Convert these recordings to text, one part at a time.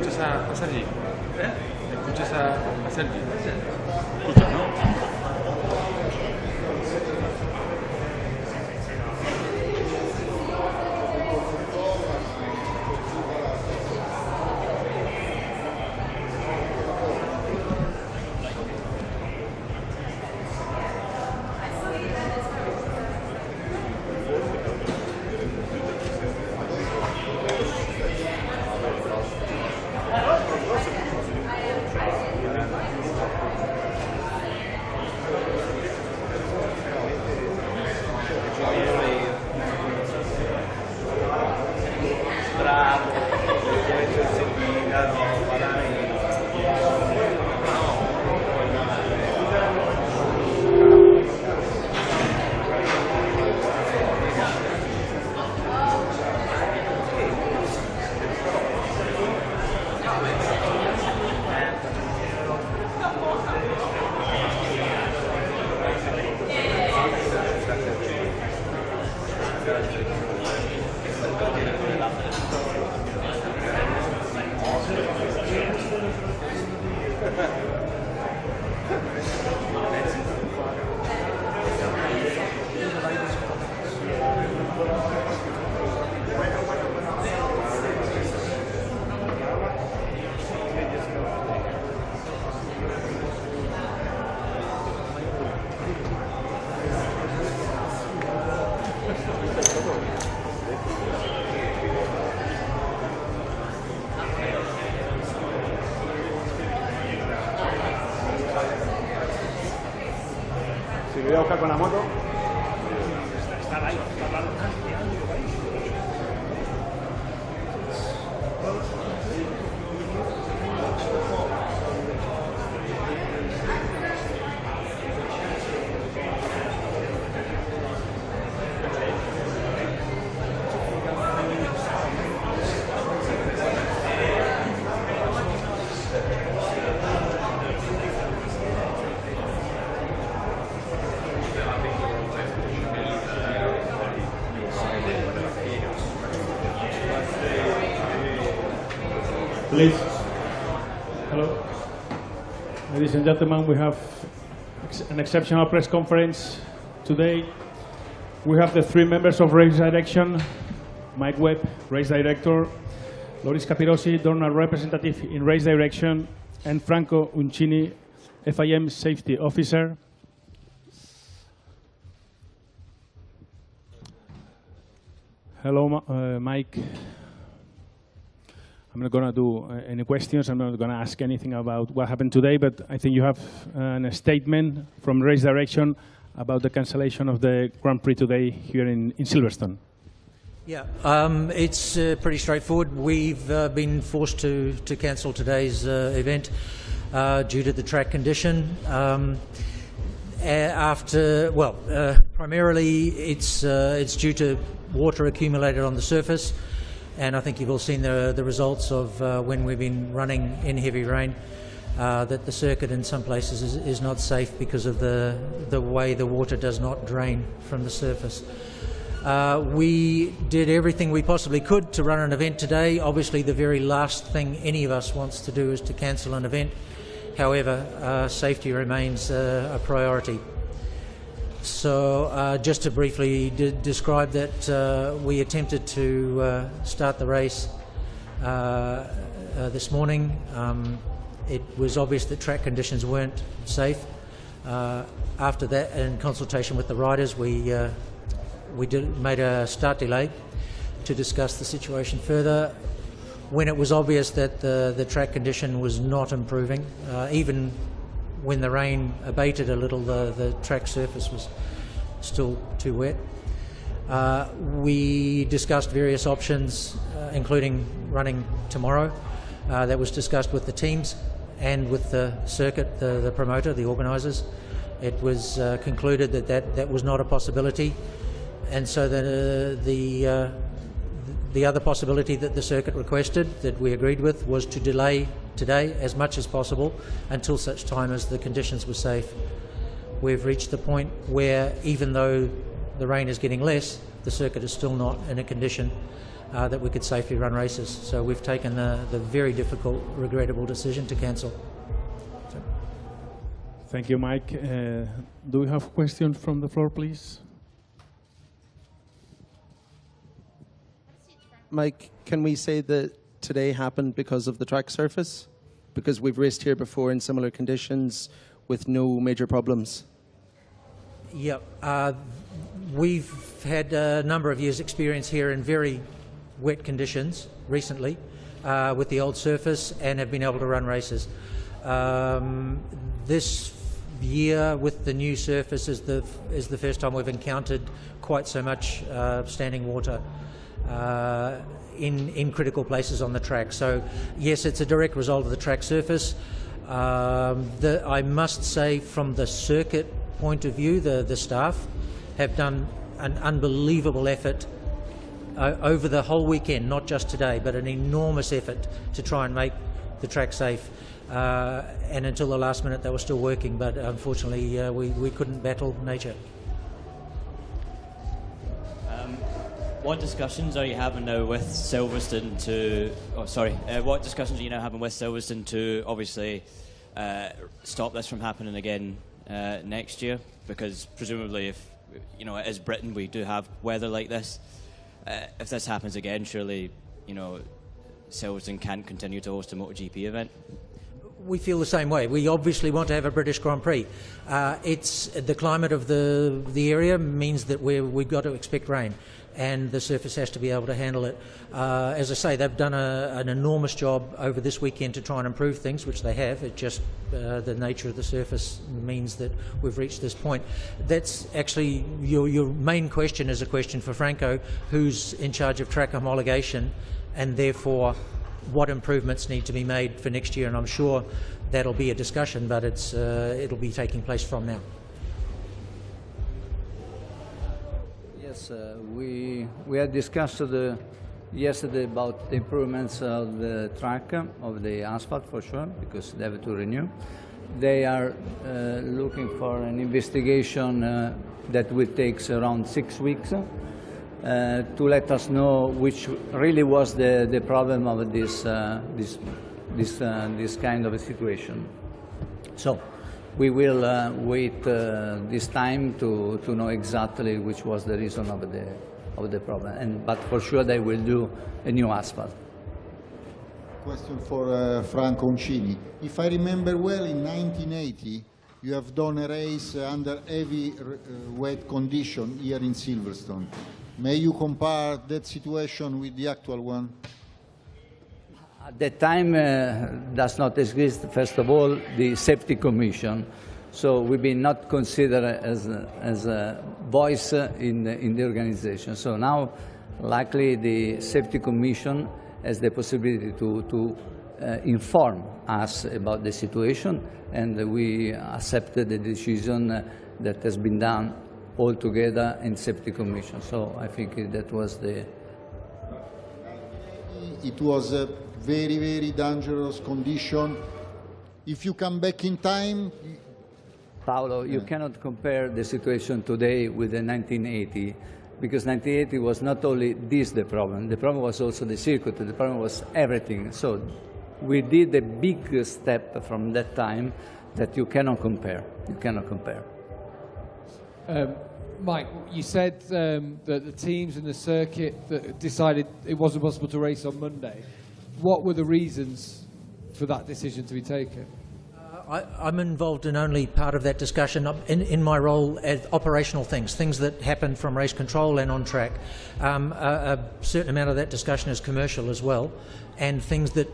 escuchas a Sergi? ¿Escuchas a Sergi? Escuchas, ¿no? Si me voy a buscar con la moto. Please. Hello. Ladies and gentlemen, we have an exceptional press conference today. We have the three members of Race Direction, Mike Webb, Race Director, Loris Capirosi, Donor Representative in Race Direction, and Franco Uncini, FIM Safety Officer. Hello, Mike. I'm not going to do any questions. I'm not going to ask anything about what happened today, but I think you have a statement from Race Direction about the cancellation of the Grand Prix today here in Silverstone. Yeah, it's pretty straightforward. We've been forced to cancel today's event due to the track condition. Primarily it's due to water accumulated on the surface. And I think you've all seen the results of when we've been running in heavy rain, that the circuit in some places is not safe because of the way the water does not drain from the surface. We did everything we possibly could to run an event today. Obviously, the very last thing any of us wants to do is to cancel an event. However, safety remains a priority. So just to briefly describe that, we attempted to start the race this morning. It was obvious that track conditions weren't safe. After that, in consultation with the riders, we made a start delay to discuss the situation further. When it was obvious that the track condition was not improving, even when the rain abated a little, the track surface was still too wet. We discussed various options, including running tomorrow. That was discussed with the teams and with the circuit, the promoter, the organisers. It was concluded that was not a possibility, and so the other possibility that the circuit requested, that we agreed with, was to delay today as much as possible until such time as the conditions were safe. We've reached the point where, even though the rain is getting less, the circuit is still not in a condition that we could safely run races. So we've taken the very difficult, regrettable decision to cancel. So. Thank you, Mike. Do we have questions from the floor, please? Mike, can we say that today happened because of the track surface? Because we've raced here before in similar conditions with no major problems. Yep. We've had a number of years' experience here in very wet conditions recently with the old surface and have been able to run races. This year with the new surface is the first time we've encountered quite so much standing water in critical places on the track. So yes, it's a direct result of the track surface. I must say, from the circuit point of view, the staff have done an unbelievable effort over the whole weekend, not just today, but an enormous effort to try and make the track safe. And until the last minute they were still working, but unfortunately we couldn't battle nature. What discussions are you having now with Silverstone to, what discussions are you now having with Silverstone to obviously stop this from happening again next year? Because presumably, if it is Britain, we do have weather like this. If this happens again, surely Silverstone can't continue to host a MotoGP event. We feel the same way. We obviously want to have a British Grand Prix. It's the climate of the area means that we've got to expect rain, and the surface has to be able to handle it. As I say, they've done an enormous job over this weekend to try and improve things, which they have. It just the nature of the surface means that we've reached this point. That's actually your main question is a question for Franco, who's in charge of track homologation, and therefore what improvements need to be made for next year. And I'm sure that'll be a discussion, but it'll be taking place from now. Yes, we had discussed yesterday about the improvements of the track, of the asphalt for sure, because they have to renew. They are looking for an investigation that will take around 6 weeks to let us know which really was the problem of this kind of a situation. So we will wait this time to know exactly which was the reason of the problem. But for sure they will do a new asphalt. Question for Franco Uncini. If I remember well, in 1980 you have done a race under heavy wet condition here in Silverstone. May you compare that situation with the actual one? At that time does not exist, first of all, the safety commission. So we've been not considered as a voice in the organization. So now, luckily, the safety commission has the possibility to inform us about the situation, and we accepted the decision that has been done all together in safety commission. So I think that was the... It was a very, very dangerous condition. If you come back in time... Paolo, you cannot compare the situation today with the 1980, because 1980 was not only this the problem was also the circuit, the problem was everything. So we did a big step from that time that you cannot compare. You cannot compare. Mike, you said that the teams in the circuit that decided it wasn't possible to race on Monday. What were the reasons for that decision to be taken? I'm involved in only part of that discussion in my role as operational things that happen from race control and on track. A certain amount of that discussion is commercial as well, and things that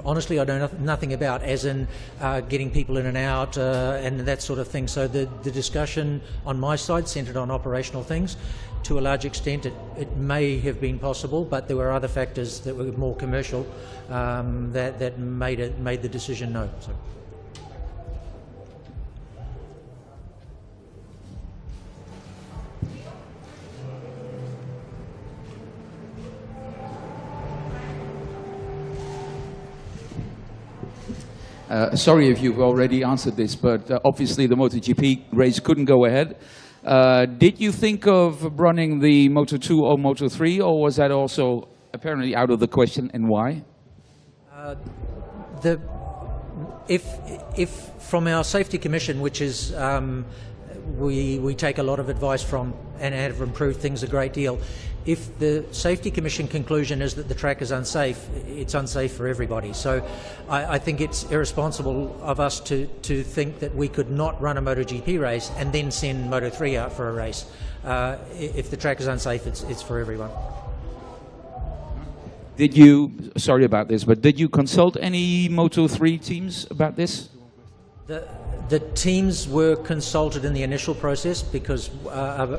honestly I know nothing about, as in getting people in and out and that sort of thing. So the discussion on my side centred on operational things. To a large extent it may have been possible, but there were other factors that were more commercial that made the decision no. So. Sorry if you've already answered this, but obviously the MotoGP race couldn't go ahead. Did you think of running the Moto2 or Moto3, or was that also apparently out of the question, and why? If from our safety commission, which is we take a lot of advice from and have improved things a great deal. If the safety commission conclusion is that the track is unsafe, it's unsafe for everybody. So I think it's irresponsible of us to think that we could not run a MotoGP race and then send Moto3 out for a race. If the track is unsafe, it's for everyone. Did you, sorry about this, but did you consult any Moto3 teams about this? The teams were consulted in the initial process because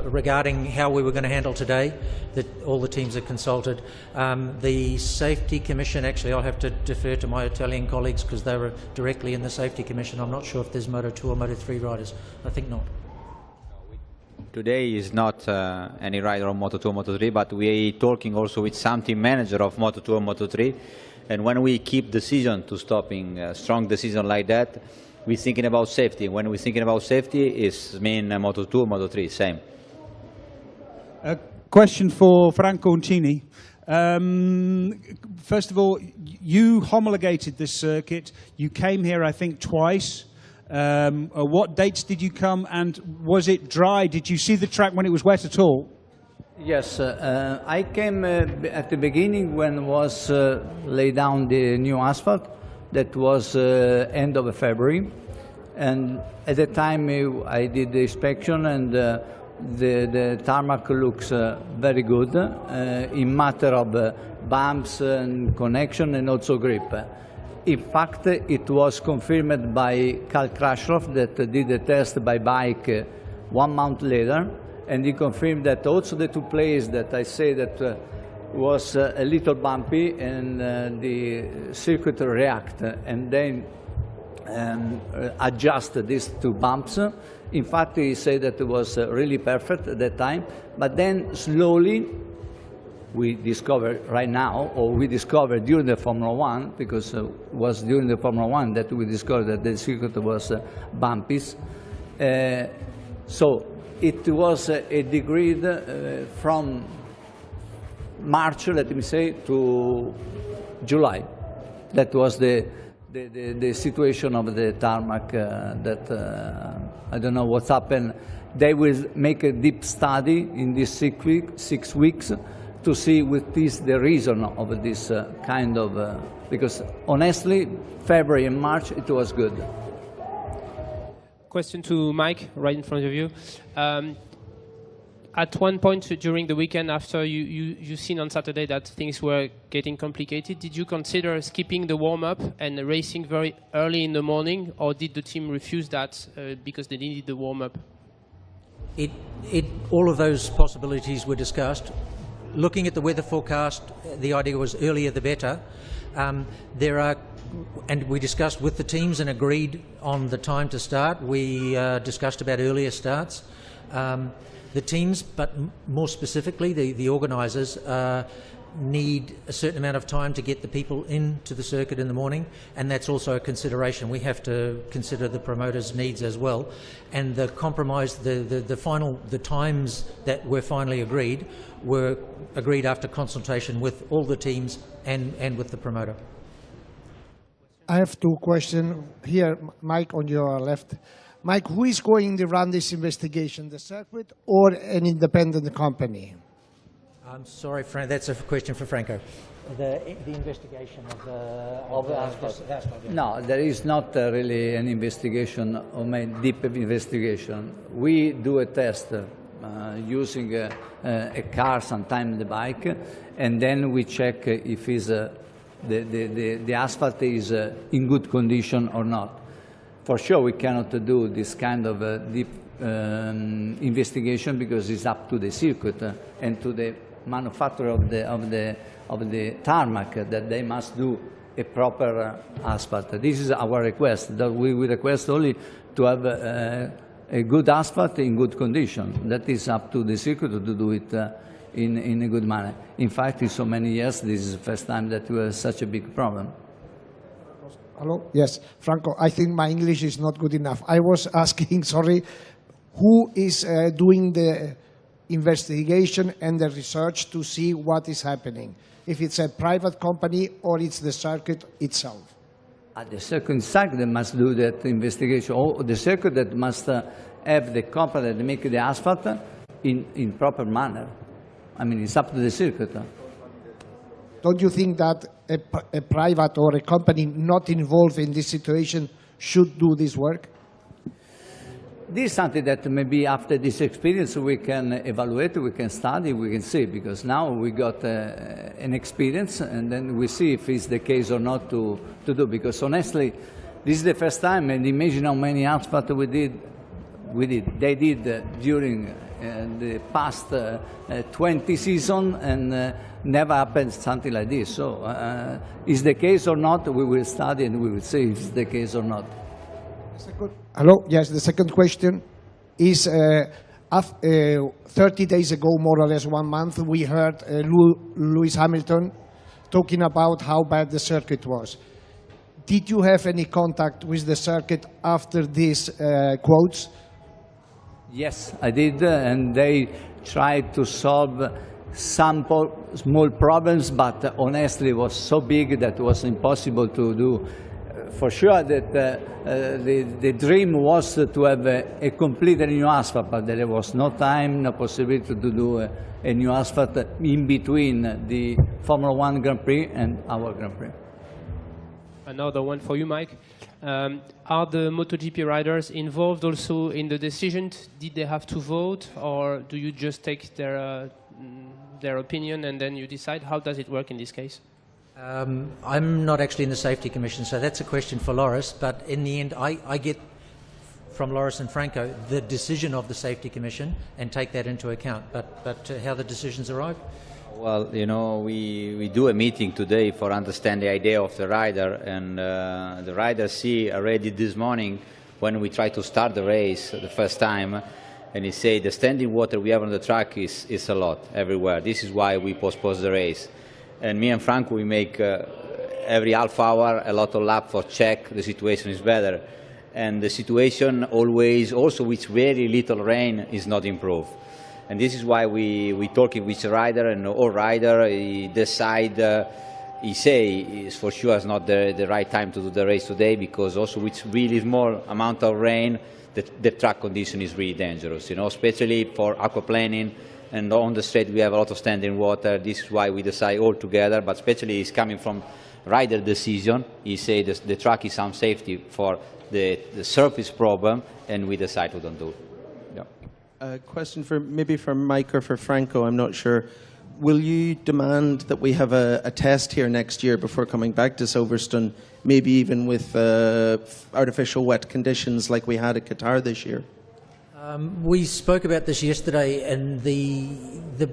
regarding how we were going to handle today, that all the teams are consulted. The Safety Commission, actually I'll have to defer to my Italian colleagues because they were directly in the Safety Commission. I'm not sure if there's Moto2 or Moto3 riders. I think not. Today is not any rider of Moto2 or Moto3, but we are talking also with some team manager of Moto2 or Moto3. And when we keep decision to stopping a strong decision like that, we're thinking about safety. When we're thinking about safety, it's mean Moto2 or Moto3, same. A question for Franco Uncini. First of all, you homologated this circuit. You came here, I think, twice. What dates did you come, and was it dry? Did you see the track when it was wet at all? Yes, I came at the beginning when was laid down the new asphalt. That was end of February, and at the time I did the inspection, and the tarmac looks very good in matter of bumps and connection and also grip. In fact, it was confirmed by Karl Kraschoff that did the test by bike 1 month later, and he confirmed that also the two places that I say that was a little bumpy, and the circuit react and then adjust these two bumps. In fact, he said that it was really perfect at that time, but then slowly we discovered right now, or we discovered during the Formula One, because it was during the Formula One that we discovered that the circuit was bumpy. So it was a degree from March, let me say, to July. That was the situation of the tarmac that I don't know what's happened. They will make a deep study in these 6 weeks to see what is the reason of this kind of, because honestly, February and March, it was good. Question to Mike, right in front of you. At one point during the weekend after you seen on Saturday that things were getting complicated, did you consider skipping the warm-up and racing very early in the morning, or did the team refuse that because they needed the warm-up? All of those possibilities were discussed. Looking at the weather forecast, the idea was earlier the better. And we discussed with the teams and agreed on the time to start. We discussed about earlier starts. The teams, but more specifically the organisers, need a certain amount of time to get the people into the circuit in the morning, and that's also a consideration. We have to consider the promoters' needs as well. And the compromise, the times that were finally agreed were agreed after consultation with all the teams and with the promoter. I have two questions here, Mike, on your left. Mike, who is going to run this investigation, the circuit or an independent company? I'm sorry, Frank, that's a question for Franco. The investigation of the asphalt. No, there is not really an investigation, or a deep investigation. We do a test using a car, sometimes the bike, and then we check if the asphalt is in good condition or not. For sure, we cannot do this kind of deep investigation because it's up to the circuit and to the manufacturer of the tarmac that they must do a proper asphalt. This is our request. That we request only to have a good asphalt in good condition. That is up to the circuit to do it in a good manner. In fact, in so many years, this is the first time that we have such a big problem. Hello? Yes, Franco, I think my English is not good enough. I was asking, sorry, who is doing the investigation and the research to see what is happening? If it's a private company or it's the circuit itself? The circuit that must do that investigation, or the circuit that must have the company that make the asphalt in proper manner. I mean, it's up to the circuit. Don't you think that a private or a company not involved in this situation should do this work? This is something that maybe after this experience we can evaluate, we can study, we can see, because now we got an experience and then we see if it's the case or not to do, because honestly, this is the first time, and imagine how many asphalt they did during the past 20 seasons, and never happened something like this. So is the case or not, we will study and we will see if it's the case or not. Hello, yes, the second question is 30 days ago, more or less 1 month, we heard Lewis Hamilton talking about how bad the circuit was. Did you have any contact with the circuit after these quotes? Yes, I did, and they tried to solve some small problems, but honestly it was so big that it was impossible to do. For sure that the dream was to have a completely new asphalt, but there was no time, no possibility to do a new asphalt in between the Formula 1 Grand Prix and our Grand Prix. Another one for you, Mike. Are the MotoGP riders involved also in the decision? Did they have to vote, or do you just take their opinion and then you decide? How does it work in this case? I'm not actually in the Safety Commission, so that's a question for Loris, but in the end I get from Loris and Franco the decision of the Safety Commission and take that into account, but how the decisions arrive? Well, you know, we do a meeting today for understand the idea of the rider, and the rider see already this morning when we try to start the race the first time, and he say the standing water we have on the track is a lot everywhere. This is why we postpone the race. And me and Franco, we make every half hour a lot of laps for check the situation is better. And the situation always, also with very little rain, is not improved. And this is why we talking with the rider, and all rider he decide, he say is for sure it's not the right time to do the race today, because also with really small amount of rain, the track condition is really dangerous, you know, especially for aquaplaning. And on the street we have a lot of standing water. This is why we decide all together, but especially it's coming from rider decision. He say the track is unsafety for the surface problem, and we decide to don't do it. Yeah. A question maybe for Mike or for Franco, I'm not sure. Will you demand that we have a test here next year before coming back to Silverstone, maybe even with artificial wet conditions like we had at Qatar this year? We spoke about this yesterday, and the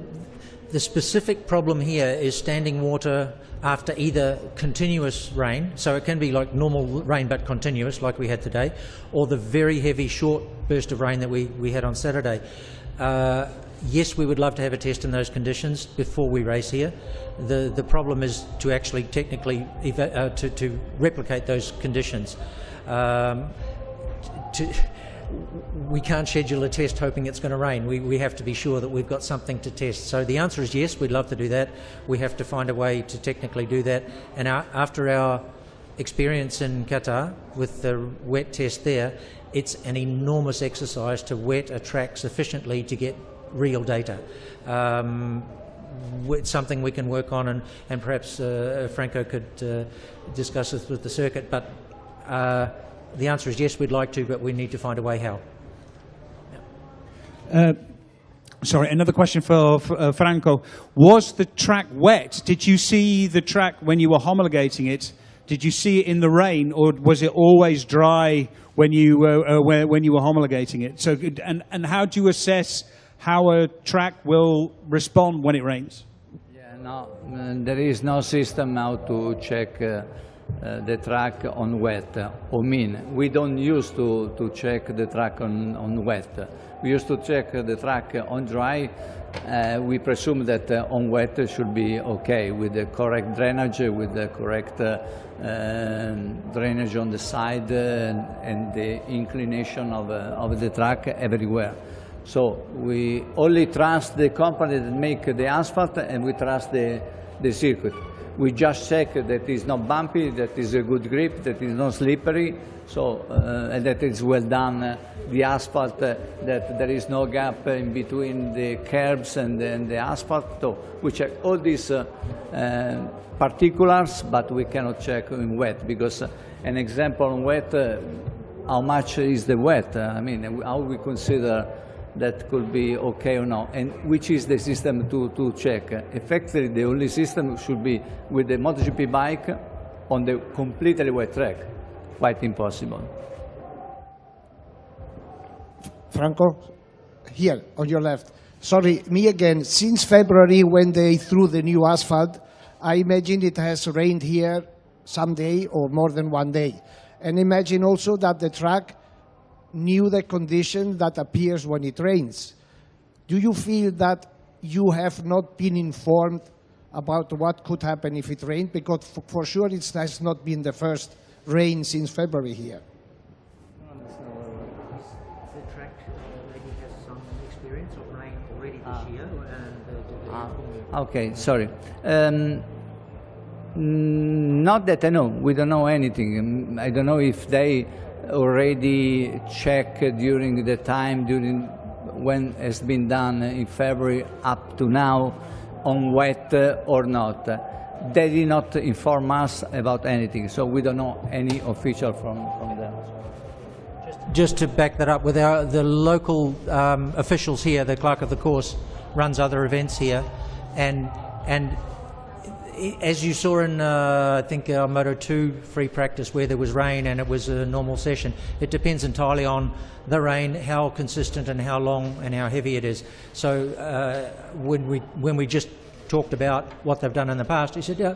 specific problem here is standing water after either continuous rain, so it can be like normal rain but continuous like we had today, or the very heavy short burst of rain that we had on Saturday. Yes, we would love to have a test in those conditions before we race here. The problem is to actually technically to replicate those conditions. We can't schedule a test hoping it's going to rain. We have to be sure that we've got something to test. So the answer is yes, we'd love to do that. We have to find a way to technically do that. And after our experience in Qatar with the wet test there, it's an enormous exercise to wet a track sufficiently to get real data. It's something we can work on, and perhaps Franco could discuss this with the circuit. But the answer is yes, we'd like to, but we need to find a way how. Sorry, another question for Franco. Was the track wet? Did you see the track when you were homologating it? Did you see it in the rain, or was it always dry when you were homologating it? So, and how do you assess how a track will respond when it rains? Yeah, No, there is no system how to check the track on wet or mean. We don't use to check the track on wet. We used to check the track on dry. We presume that on wet should be okay with the correct drainage, with the correct drainage on the side and the inclination of the track everywhere. So we only trust the company that make the asphalt, and we trust the circuit. We just check that it's not bumpy, that is a good grip, that is not slippery, so and that it's well done. The asphalt, that there is no gap in between the curbs and the asphalt. So we check all these particulars, but we cannot check in wet, because an example on wet, how much is the wet? I mean, how we consider that could be okay or not, and which is the system to check. Effectively, the only system should be with the MotoGP bike on the completely wet track. Quite impossible. Franco, here on your left. Sorry, me again. Since February, when they threw the new asphalt, I imagine it has rained here some day or more than one day. And imagine also that the track knew the condition that appears when it rains. Do you feel that you have not been informed about what could happen if it rained? Because for sure it has not been the first rain since February here. The track maybe has some experience of rain already this year. Okay, sorry. Not that I know. We don't know anything. I don't know if they already checked during the time, during when it's been done in February up to now on wet or not. They did not inform us about anything, so we don't know any official from them. Just to back that up, with the local officials here, the clerk of the course runs other events here, and as you saw in, I think, our Moto2 free practice where there was rain and it was a normal session, it depends entirely on the rain, how consistent and how long and how heavy it is. So when we just talked about what they've done in the past, he said, yeah,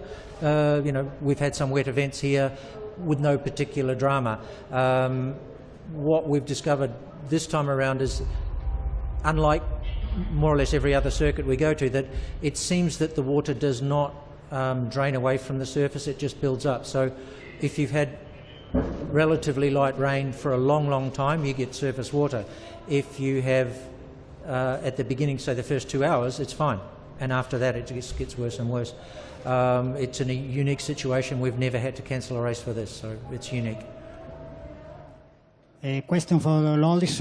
you know, we've had some wet events here with no particular drama. What we've discovered this time around is, unlike more or less every other circuit we go to, that it seems that the water does not drain away from the surface, it just builds up. So if you've had relatively light rain for a long time, you get surface water. If you have at the beginning, say the first 2 hours, it's fine, and after that it just gets worse and worse. It's in a unique situation. We've never had to cancel a race for this, so it's unique. A question for Loris.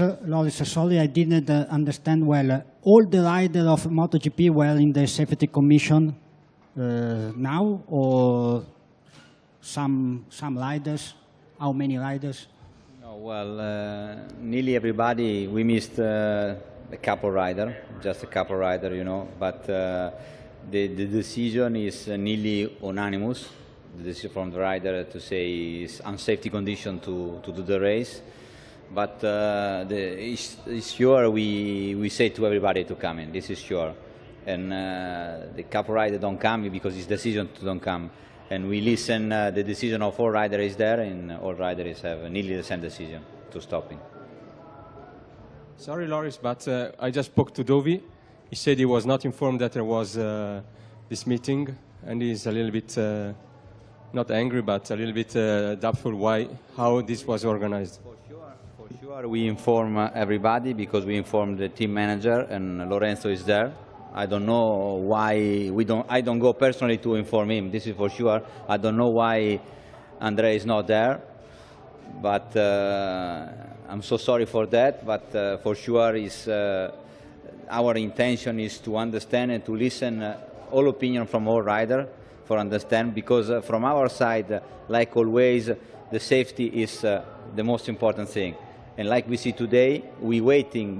Sorry, I didn't understand well. All the riders of MotoGP were in the safety commission now, or some riders? How many riders? No, well, nearly everybody. We missed a couple rider, just a couple rider, you know. But the decision is nearly unanimous. The decision from the rider to say it's unsafety condition to do the race. But it's sure we say to everybody to come in. This is sure. And the couple rider don't come because it's decision to don't come. And we listen, the decision of all riders is there, and all riders have nearly the same decision to stopping. Sorry, Loris, but I just spoke to Dovi. He said he was not informed that there was this meeting, and he's a little bit, not angry, but a little bit doubtful how this was organized. For sure, we inform everybody because we inform the team manager, and Lorenzo is there. I don't know why I don't go personally to inform him, this is for sure. I don't know why Andrea is not there, but I'm so sorry for that, but for sure our intention is to understand and to listen all opinion from all riders for understand, because from our side, like always, the safety is the most important thing. And like we see today, we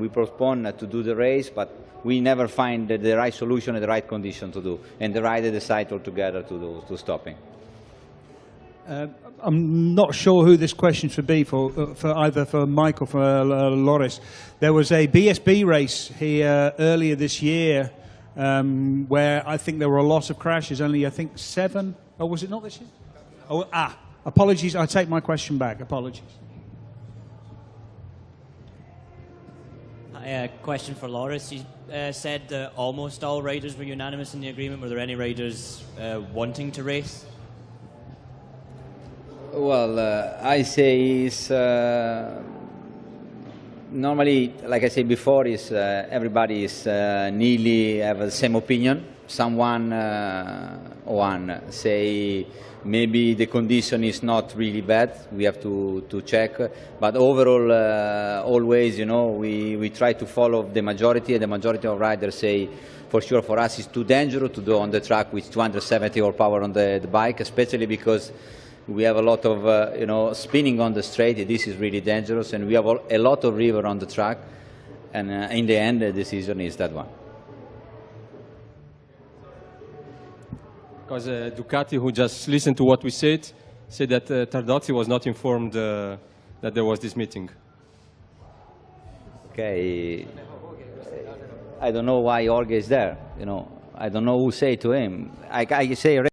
postpone to do the race, but we never find the right solution and the right condition to do. And the rider decide altogether to stopping. I'm not sure who this question should be for either for Mike or for Loris. There was a BSB race here earlier this year where I think there were a lot of crashes, only I think 7, or was it not this year? Oh, apologies, I take my question back, apologies. A question for Laura. She said that almost all riders were unanimous in the agreement. Were there any riders wanting to race? Well, I say it's normally, like I said before, is everybody is nearly have the same opinion. Someone one say maybe the condition is not really bad. We have to check. But overall, always, you know, we try to follow the majority, and the majority of riders say, for sure, for us it's too dangerous to go on the track with 270 horsepower on the bike, especially because we have a lot of, you know, spinning on the straight. This is really dangerous, and we have a lot of river on the track. And in the end, the decision is that one. Because Ducati, who just listened to what we said that Tardotti was not informed that there was this meeting. Okay, I don't know why Jorge is there. You know, I don't know who say to him. I say.